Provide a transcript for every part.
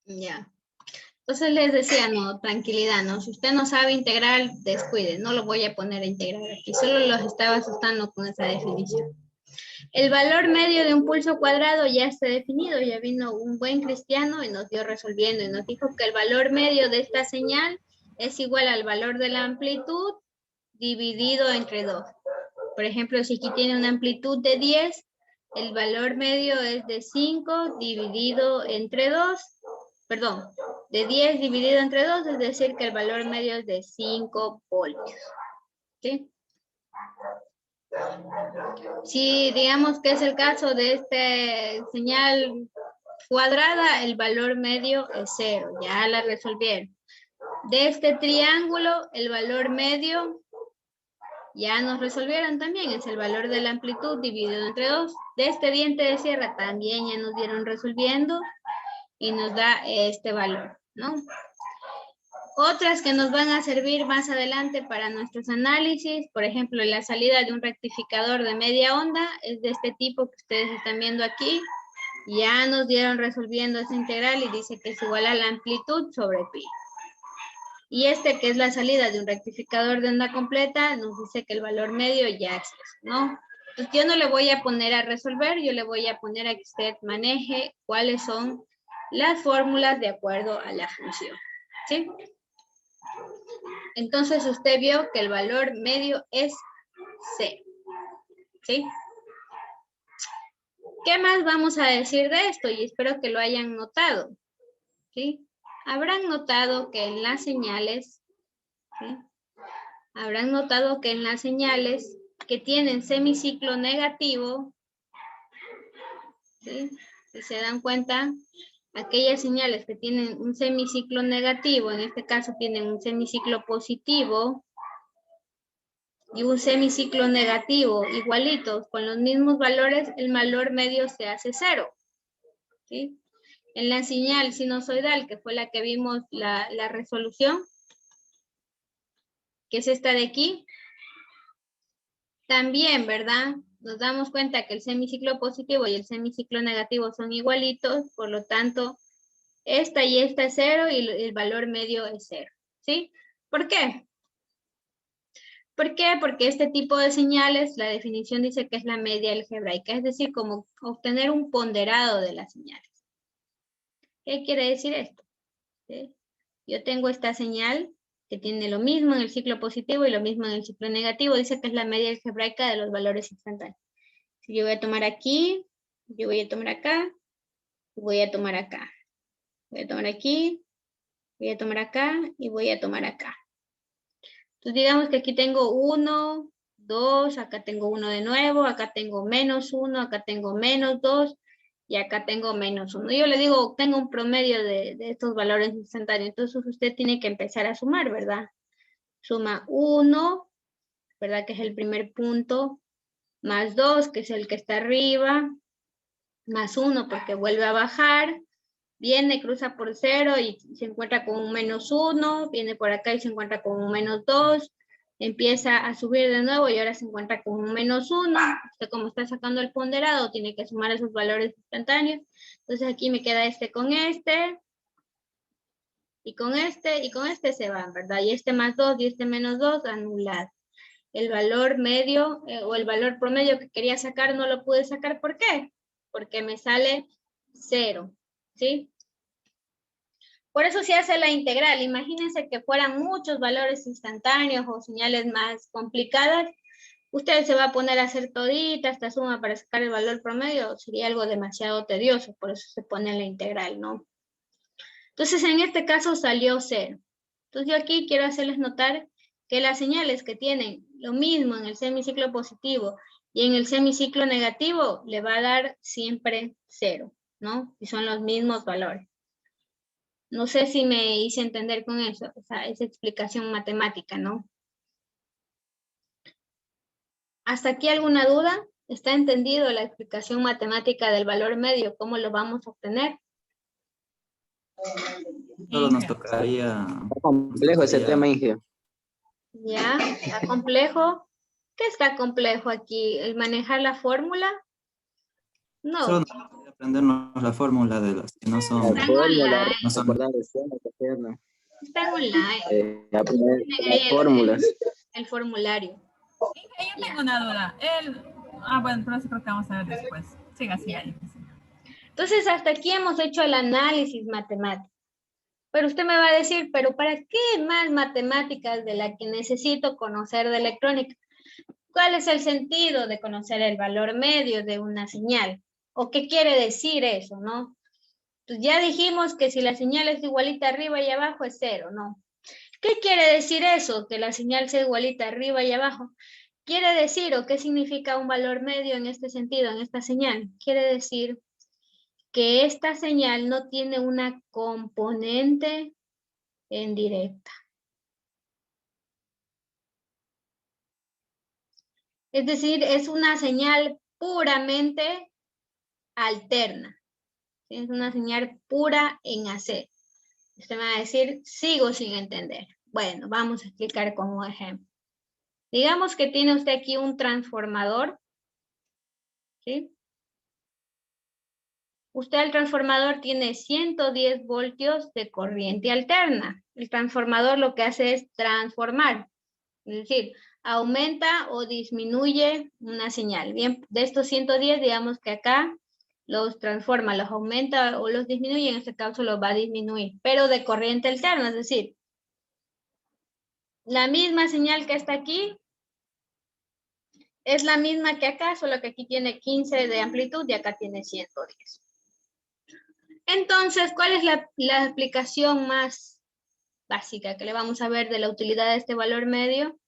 Ya. Entonces les decía, no, tranquilidad, ¿no? Si usted no sabe integrar, descuide, no lo voy a poner a integrar aquí, solo los estaba asustando con esa definición. El valor medio de un pulso cuadrado ya está definido, ya vino un buen cristiano y nos dio resolviendo y nos dijo que el valor medio de esta señal es igual al valor de la amplitud dividido entre 2. Por ejemplo, si aquí tiene una amplitud de 10, el valor medio es de 5 dividido entre 2, perdón, de 10 dividido entre 2, es decir que el valor medio es de 5 voltios. ¿Sí? Si digamos que es el caso de esta señal cuadrada, el valor medio es 0, ya la resolvieron. De este triángulo, el valor medio ya nos resolvieron también, es el valor de la amplitud dividido entre 2. De este diente de sierra también ya nos dieron resolviendo y nos da este valor, ¿no? Otras que nos van a servir más adelante para nuestros análisis, por ejemplo, la salida de un rectificador de media onda es de este tipo que ustedes están viendo aquí. Ya nos dieron resolviendo esa integral y dice que es igual a la amplitud sobre pi. Y este que es la salida de un rectificador de onda completa nos dice que el valor medio ya es eso, ¿no? Entonces yo no le voy a poner a resolver, yo le voy a poner a que usted maneje cuáles son las fórmulas de acuerdo a la función, ¿sí? Entonces usted vio que el valor medio es C, ¿sí? ¿Qué más vamos a decir de esto? Y espero que lo hayan notado, ¿sí? Habrán notado que en las señales, ¿sí? Habrán notado que en las señales que tienen semiciclo negativo, ¿sí? Si se dan cuenta, aquellas señales que tienen un semiciclo negativo, en este caso tienen un semiciclo positivo, y un semiciclo negativo igualitos con los mismos valores, el valor medio se hace 0. ¿Sí? En la señal sinusoidal, que fue la que vimos la resolución, que es esta de aquí, también, ¿verdad? Nos damos cuenta que el semiciclo positivo y el semiciclo negativo son igualitos, por lo tanto, esta y esta es 0 y el valor medio es 0. ¿Sí? ¿Por qué? ¿Por qué? Porque este tipo de señales, la definición dice que es la media algebraica, es decir, como obtener un ponderado de las señales. ¿Qué quiere decir esto? ¿Sí? Yo tengo esta señal que tiene lo mismo en el ciclo positivo y lo mismo en el ciclo negativo, dice que es la media algebraica de los valores instantáneos. Si yo voy a tomar aquí, yo voy a tomar acá, voy a tomar acá. Voy a tomar aquí, voy a tomar acá y voy a tomar acá. Entonces digamos que aquí tengo 1, 2, acá tengo 1 de nuevo, acá tengo menos 1, acá tengo menos 2 y acá tengo menos 1. Yo le digo, tengo un promedio de estos valores instantáneos. Entonces usted tiene que empezar a sumar, ¿verdad? Suma 1, ¿verdad? Que es el primer punto, más 2, que es el que está arriba, más 1 porque vuelve a bajar, viene, cruza por 0 y se encuentra con un menos 1, viene por acá y se encuentra con un menos 2, empieza a subir de nuevo y ahora se encuentra con un menos 1. Usted como está sacando el ponderado, tiene que sumar esos valores instantáneos. Entonces aquí me queda este con este, y con este se van, ¿verdad? Y este más 2 y este menos 2 anulado. El valor medio o el valor promedio que quería sacar no lo pude sacar. ¿Por qué? Porque me sale 0, ¿sí? Por eso se hace la integral. Imagínense que fueran muchos valores instantáneos o señales más complicadas. Usted se va a poner a hacer todita esta suma para sacar el valor promedio. Sería algo demasiado tedioso, por eso se pone la integral, ¿no? Entonces, en este caso salió 0. Entonces, yo aquí quiero hacerles notar que las señales que tienen lo mismo en el semiciclo positivo y en el semiciclo negativo, le va a dar siempre 0, ¿no? Y son los mismos valores. No sé si me hice entender con eso, o sea, esa explicación matemática, ¿no? ¿Hasta aquí alguna duda? ¿Está entendido la explicación matemática del valor medio? ¿Cómo lo vamos a obtener? Solo nos tocaría... Está complejo ese tema, Inge. ¿Ya? ¿Está complejo? ¿Qué está complejo aquí? ¿El manejar la fórmula? No. Solo nos tocaría aprendernos la fórmula de las que no La son, Están fórmula, online, no son. recordar escena, hacerlo. están online. Aprender Tienen ahí las fórmulas. el formulario. Inge, yo tengo una duda. Bueno, pero eso creo que vamos a ver después. Siga, siga. Entonces, hasta aquí hemos hecho el análisis matemático. Pero usted me va a decir, ¿pero para qué más matemáticas de la que necesito conocer de electrónica? ¿Cuál es el sentido de conocer el valor medio de una señal? ¿O qué quiere decir eso, no? Pues ya dijimos que si la señal es igualita arriba y abajo es cero, ¿no? ¿Qué quiere decir eso? Que la señal sea igualita arriba y abajo. ¿Quiere decir o qué significa un valor medio en este sentido, en esta señal? Quiere decir que esta señal no tiene una componente en directa. Es decir, es una señal puramente alterna. Es una señal pura en AC. Usted me va a decir, sigo sin entender. Bueno, vamos a explicar con un ejemplo. Digamos que tiene usted aquí un transformador, ¿sí? Usted el transformador tiene 110 voltios de corriente alterna. El transformador lo que hace es transformar, es decir, aumenta o disminuye una señal. Bien, de estos 110, digamos que acá los transforma, los aumenta o los disminuye, en este caso los va a disminuir, pero de corriente alterna, es decir, la misma señal que está aquí es la misma que acá, solo que aquí tiene 15 de amplitud y acá tiene 110. Entonces, ¿cuál es la aplicación más básica que le vamos a ver de la utilidad de este valor medio?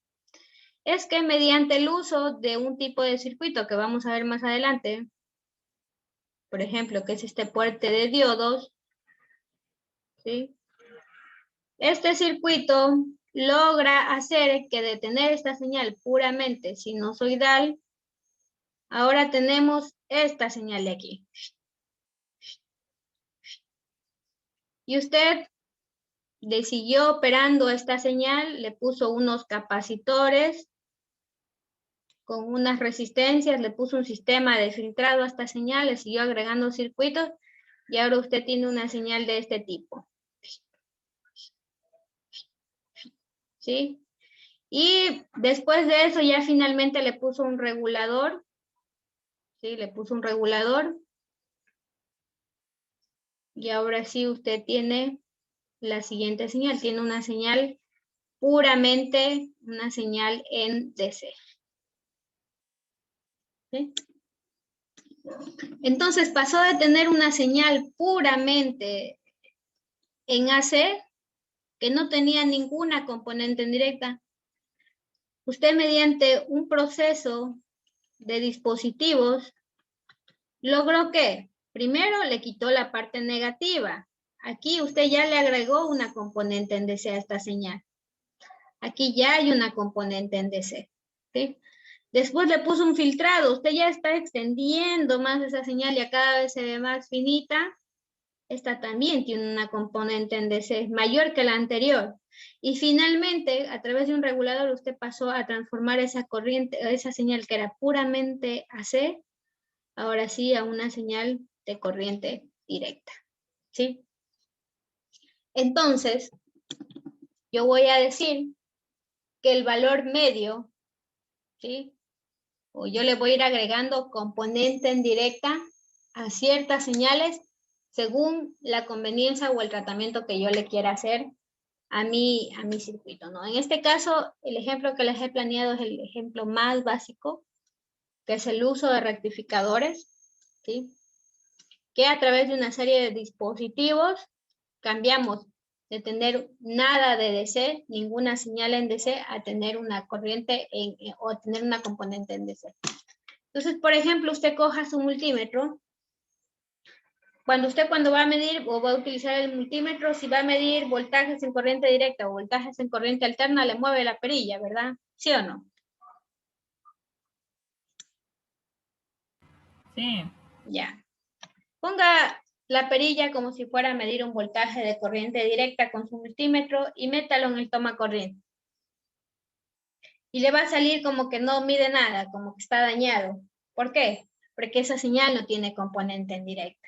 Es que mediante el uso de un tipo de circuito que vamos a ver más adelante, por ejemplo, que es este puente de diodos, ¿sí? Este circuito logra hacer que de tener esta señal puramente sinusoidal, ahora tenemos esta señal de aquí. Y usted le siguió operando esta señal, le puso unos capacitores con unas resistencias, le puso un sistema de filtrado a esta señal, le siguió agregando circuitos y ahora usted tiene una señal de este tipo. ¿Sí? Y después de eso ya finalmente le puso un regulador. ¿Sí? Le puso un regulador. Y ahora sí usted tiene la siguiente señal. Tiene una señal puramente, una señal en DC. ¿Sí? Entonces pasó de tener una señal puramente en AC, que no tenía ninguna componente en directa. Usted mediante un proceso de dispositivos logró que primero le quitó la parte negativa. Aquí usted ya le agregó una componente en DC a esta señal. Aquí ya hay una componente en DC. ¿Sí? Después le puso un filtrado. Usted ya está extendiendo más esa señal y cada vez se ve más finita. Esta también tiene una componente en DC mayor que la anterior. Y finalmente, a través de un regulador, usted pasó a transformar esa corriente, esa señal que era puramente AC, ahora sí a una señal de corriente directa. ¿Sí? Entonces, yo voy a decir que el valor medio, ¿sí? O yo le voy a ir agregando componente en directa a ciertas señales según la conveniencia o el tratamiento que yo le quiera hacer a mi circuito, ¿no? En este caso, el ejemplo que les he planeado es el ejemplo más básico, que es el uso de rectificadores, ¿sí? Que a través de una serie de dispositivos cambiamos de tener nada de DC, ninguna señal en DC, a tener una corriente o tener una componente en DC. Entonces, por ejemplo, usted coja su multímetro. Cuando va a medir o va a utilizar el multímetro, si va a medir voltajes en corriente directa o voltajes en corriente alterna, le mueve la perilla, ¿verdad? ¿Sí o no? Sí. Ya. Ponga la perilla como si fuera a medir un voltaje de corriente directa con su multímetro y métalo en el toma corriente. Y le va a salir como que no mide nada, como que está dañado. ¿Por qué? porque esa señal no tiene componente en directa.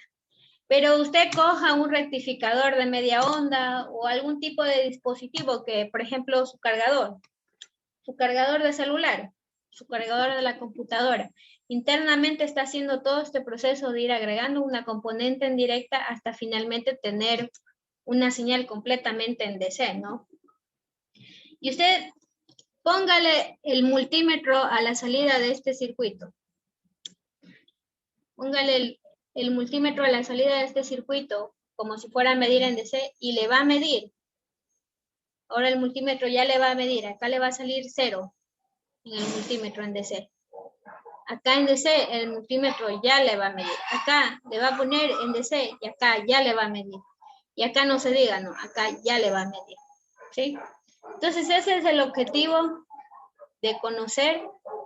Pero usted coja un rectificador de media onda o algún tipo de dispositivo que, por ejemplo, su cargador de celular, su cargador de la computadora, internamente está haciendo todo este proceso de ir agregando una componente en directa hasta finalmente tener una señal completamente en DC, ¿no? Y usted póngale el multímetro a la salida de este circuito. Póngale el multímetro a la salida de este circuito como si fuera a medir en DC y le va a medir. Ahora el multímetro ya le va a medir. Acá le va a salir 0 en el multímetro en DC. Acá en DC el multímetro ya le va a medir. Acá le va a poner en DC y acá ya le va a medir. Y acá no se diga, no, acá ya le va a medir. ¿Sí? Entonces ese es el objetivo de conocer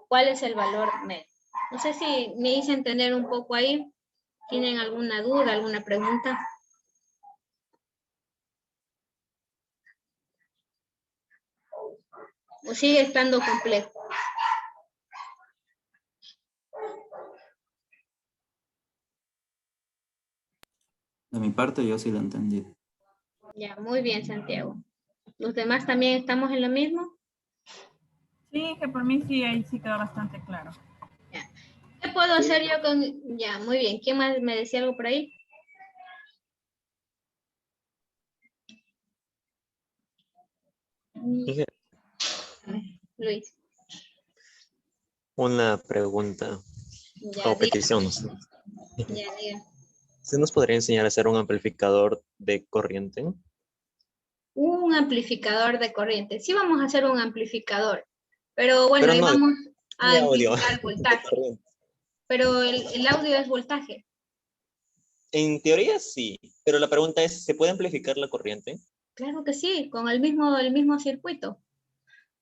cuál es el valor medio. No sé si me hice entender un poco ahí. ¿Tienen alguna duda, alguna pregunta? ¿O sigue estando complejo? De mi parte, yo sí lo entendí. Ya, muy bien, Santiago. ¿Los demás también estamos en lo mismo? Sí, que por mí sí, ahí sí quedó bastante claro. Ya. ¿Qué puedo hacer yo con...? Ya, muy bien. ¿Quién más me decía algo por ahí? Dije, Luis. una pregunta Ya, o petición, no sé. ya, diga. ¿Usted nos podría enseñar a hacer un amplificador de corriente? Un amplificador de corriente. Sí vamos a hacer un amplificador. Pero bueno, Pero ahí no vamos a de audio, amplificar de voltaje. corriente. Pero el audio es voltaje. En teoría sí, pero la pregunta es, ¿se puede amplificar la corriente? Claro que sí, con el mismo circuito.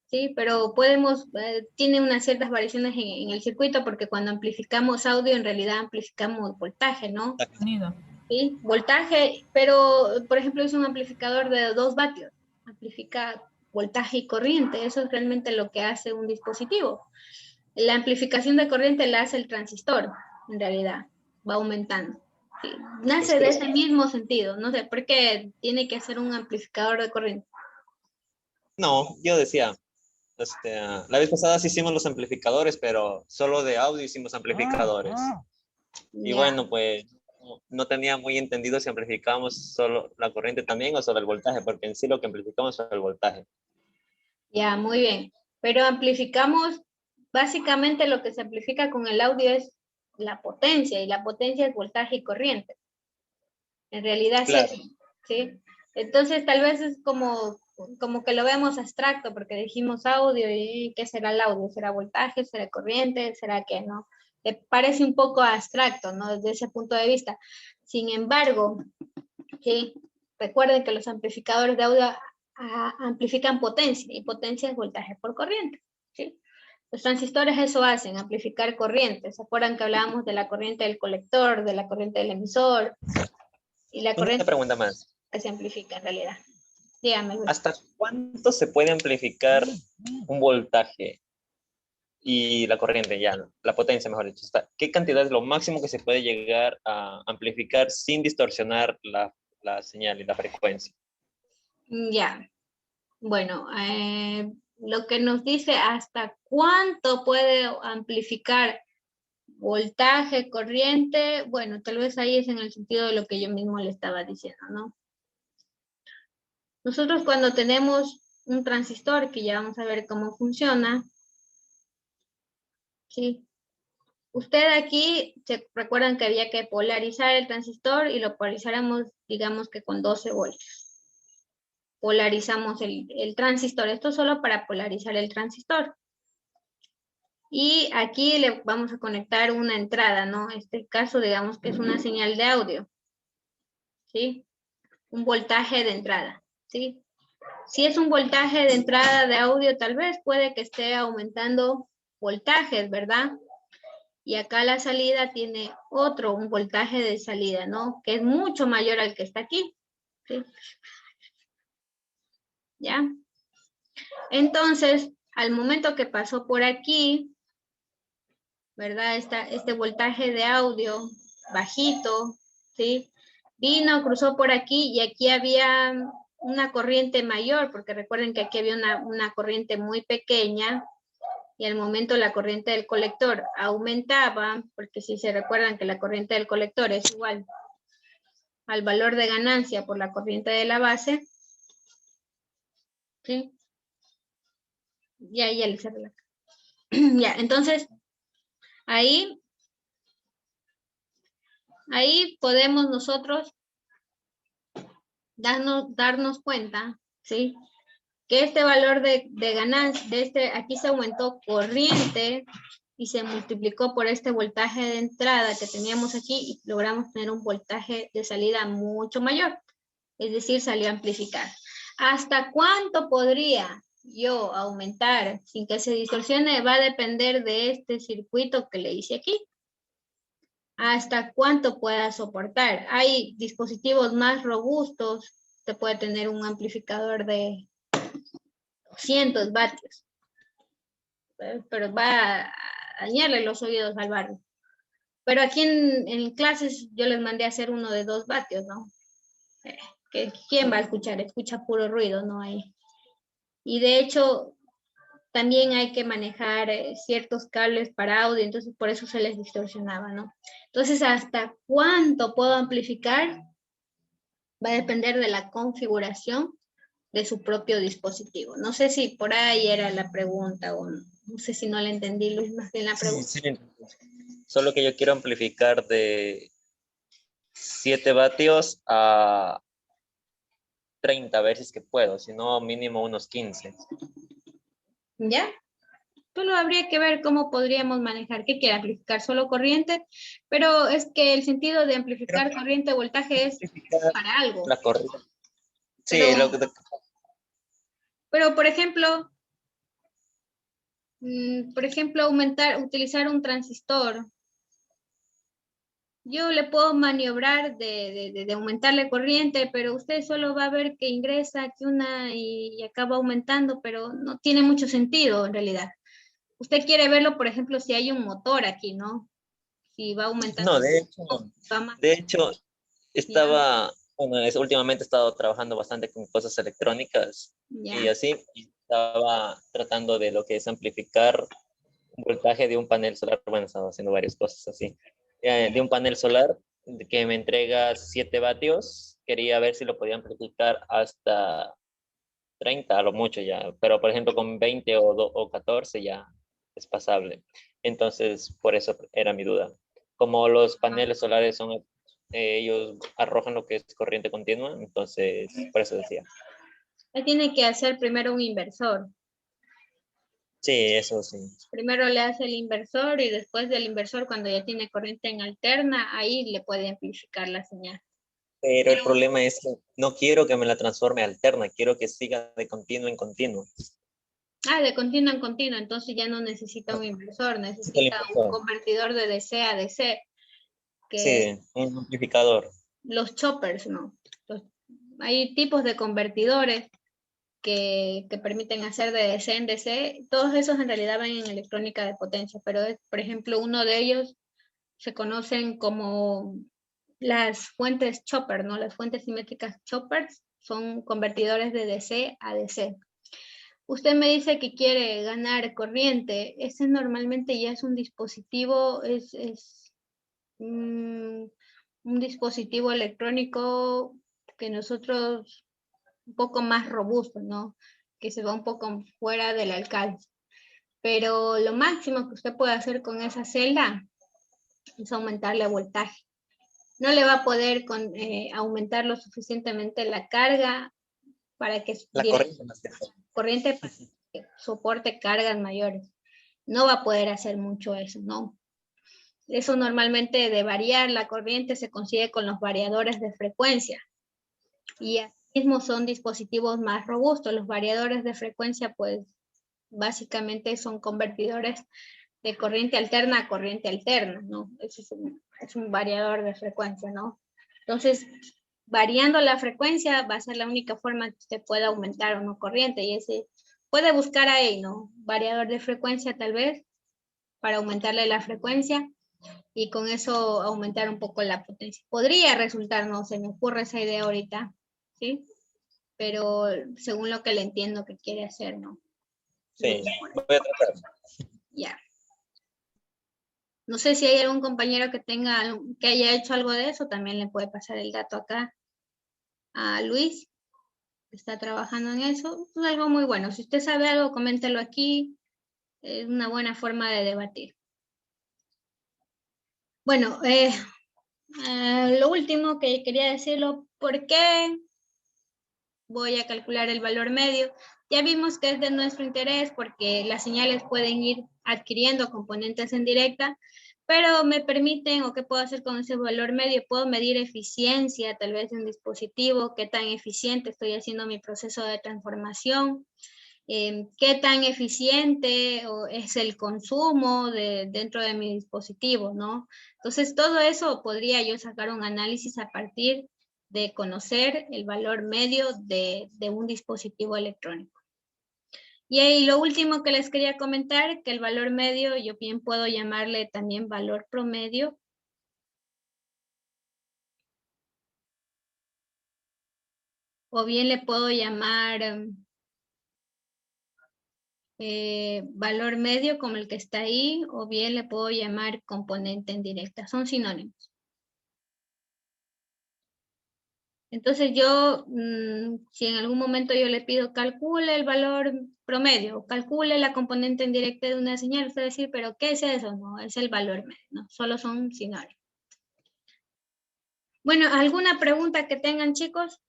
Sí, pero podemos, tiene unas ciertas variaciones en el circuito porque cuando amplificamos audio en realidad amplificamos voltaje, ¿no? Sonido. Sí, voltaje, pero por ejemplo es un amplificador de 2 vatios, amplifica voltaje y corriente, eso es realmente lo que hace un dispositivo. La amplificación de corriente la hace el transistor, en realidad, va aumentando. Sí, nace de ese mismo sentido, no sé por qué tiene que ser un amplificador de corriente. No, yo decía, la vez pasada sí hicimos los amplificadores, pero solo de audio hicimos amplificadores. Y Ya. bueno, pues no tenía muy entendido si amplificábamos solo la corriente también o solo el voltaje, porque en sí lo que amplificamos es el voltaje. Ya, muy bien. Pero amplificamos, básicamente lo que se amplifica con el audio es la potencia, y la potencia es voltaje y corriente. En realidad es Claro. eso, ¿sí? Entonces tal vez es como que lo vemos abstracto, porque dijimos audio, y ¿qué será el audio? ¿Será voltaje? ¿Será corriente? ¿Será qué? ¿No? Parece un poco abstracto, ¿no? Desde ese punto de vista. Sin embargo, ¿sí? Recuerden que los amplificadores de audio amplifican potencia, y potencia es voltaje por corriente, ¿sí? Los transistores eso hacen, amplificar corriente. ¿Se acuerdan que hablábamos de la corriente del colector, de la corriente del emisor? Y la Una corriente pregunta más. que se amplifica en realidad. Dígame, Luis. ¿Hasta cuánto se puede amplificar un voltaje y la corriente, ya, la potencia, mejor dicho? ¿Qué cantidad es lo máximo que se puede llegar a amplificar sin distorsionar la señal y la frecuencia? Ya. Bueno, lo que nos dice hasta cuánto puede amplificar voltaje, corriente, bueno, tal vez ahí es en el sentido de lo que yo mismo le estaba diciendo, ¿no? Nosotros cuando tenemos un transistor, que ya vamos a ver cómo funciona, ¿sí? Usted aquí, se recuerdan que había que polarizar el transistor y lo polarizáramos, digamos que con 12 voltios. Polarizamos el transistor, esto solo para polarizar el transistor. Y aquí le vamos a conectar una entrada, ¿no? En este caso, digamos que es una señal de audio, ¿sí? Un voltaje de entrada, ¿sí? Si es un voltaje de entrada de audio, tal vez puede que esté aumentando voltajes, ¿verdad? Y acá la salida tiene un voltaje de salida, ¿no? Que es mucho mayor al que está aquí, ¿sí? ¿Ya? Entonces, al momento que pasó por aquí, ¿verdad? Este voltaje de audio bajito, ¿sí? Vino, cruzó por aquí y aquí había una corriente mayor, porque recuerden que aquí había una corriente muy pequeña y al momento la corriente del colector aumentaba, porque si se recuerdan que la corriente del colector es igual al valor de ganancia por la corriente de la base, ¿sí? Ya le cerré la ya, entonces, ahí podemos nosotros darnos cuenta, ¿sí? Que este valor de ganancia, aquí se aumentó corriente y se multiplicó por este voltaje de entrada que teníamos aquí y logramos tener un voltaje de salida mucho mayor. Es decir, salió a amplificar. ¿Hasta cuánto podría yo aumentar sin que se distorsione? Va a depender de este circuito que le hice aquí. Hasta cuánto pueda soportar. Hay dispositivos más robustos. Usted puede tener un amplificador de 200 vatios. Pero va a dañarle los oídos al barrio. Pero aquí en clases yo les mandé a hacer uno de 2 vatios, ¿no? ¿Quién va a escuchar? Escucha puro ruido, no hay. Y de hecho, también hay que manejar ciertos cables para audio, entonces por eso se les distorsionaba, ¿no? Entonces, ¿hasta cuánto puedo amplificar? Va a depender de la configuración de su propio dispositivo. No sé si por ahí era la pregunta o no sé si no le entendí, Luis, más bien la pregunta. Sí. Solo que yo quiero amplificar de 7 vatios a 30, a ver si es que puedo, si no mínimo unos 15. ¿Ya? Solo habría que ver cómo podríamos manejar. ¿Qué quiere amplificar? Solo corriente, pero es que el sentido de amplificar corriente o voltaje es para algo. La corriente. Sí, pero por ejemplo, utilizar un transistor. Yo le puedo maniobrar de aumentarle corriente, pero usted solo va a ver que ingresa aquí una y acaba aumentando, pero no tiene mucho sentido en realidad. Usted quiere verlo, por ejemplo, si hay un motor aquí, ¿no? Si va aumentando. No, de hecho, últimamente he estado trabajando bastante con cosas electrónicas y así estaba tratando de lo que es amplificar un voltaje de un panel solar. Bueno, estaba haciendo varias cosas así. De un panel solar que me entrega 7 vatios, quería ver si lo podía amplificar hasta 30 a lo mucho ya, pero por ejemplo con 20 o 14 ya es pasable. Entonces, por eso era mi duda. Como los paneles solares ellos arrojan lo que es corriente continua, entonces por eso decía. Tiene que hacer primero un inversor. Sí, eso sí. Primero le hace el inversor y después del inversor, cuando ya tiene corriente en alterna, ahí le puede amplificar la señal. Pero el problema es que no quiero que me la transforme a alterna, quiero que siga de continuo en continuo. De continuo en continuo, entonces ya no necesita un inversor, necesita un convertidor de DC a DC. Sí, un amplificador. Los choppers, ¿no? Hay tipos de convertidores que permiten hacer de DC en DC. Todos esos en realidad van en electrónica de potencia, pero por ejemplo, uno de ellos se conocen como las fuentes chopper, ¿no? Las fuentes simétricas choppers son convertidores de DC a DC. Usted me dice que quiere ganar corriente. Ese normalmente ya es un dispositivo, un dispositivo electrónico que nosotros un poco más robusto, ¿no? Que se va un poco fuera del alcance. Pero lo máximo que usted puede hacer con esa celda es aumentarle voltaje. No le va a poder aumentar lo suficientemente la carga para que corriente para que soporte cargas mayores. No va a poder hacer mucho eso, ¿no? Eso normalmente de variar la corriente se consigue con los variadores de frecuencia. Y asimismo son dispositivos más robustos. Los variadores de frecuencia, pues, básicamente son convertidores de corriente alterna a corriente alterna, ¿no? Ese es un variador de frecuencia, ¿no? Entonces, variando la frecuencia va a ser la única forma que usted pueda aumentar o no corriente, y ese puede buscar ahí, ¿no? Variador de frecuencia tal vez, para aumentarle la frecuencia y con eso aumentar un poco la potencia. Podría resultar, no se me ocurre esa idea ahorita, ¿sí? Pero según lo que le entiendo que quiere hacer, ¿no? Sí, voy a tratar. Ya. No sé si hay algún compañero que que haya hecho algo de eso, también le puede pasar el dato acá a Luis, que está trabajando en eso. Es algo muy bueno. Si usted sabe algo, coméntelo aquí. Es una buena forma de debatir. Bueno, lo último que quería decirlo, ¿por qué voy a calcular el valor medio? Ya vimos que es de nuestro interés porque las señales pueden ir adquiriendo componentes en directa, pero me permiten, o qué puedo hacer con ese valor medio, puedo medir eficiencia tal vez de un dispositivo, qué tan eficiente estoy haciendo mi proceso de transformación, qué tan eficiente es el consumo dentro de mi dispositivo, ¿no? Entonces, todo eso podría yo sacar un análisis a partir de conocer el valor medio de un dispositivo electrónico. Y ahí lo último que les quería comentar, que el valor medio yo bien puedo llamarle también valor promedio. O bien le puedo llamar valor medio como el que está ahí, o bien le puedo llamar componente en directa. Son sinónimos. Entonces yo, si en algún momento yo le pido calcule el valor promedio, calcule la componente en directa de una señal, usted va a decir, pero ¿qué es eso? No, es el valor medio, no, solo son sinónimos. Bueno, ¿alguna pregunta que tengan, chicos?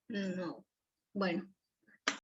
No. Bueno,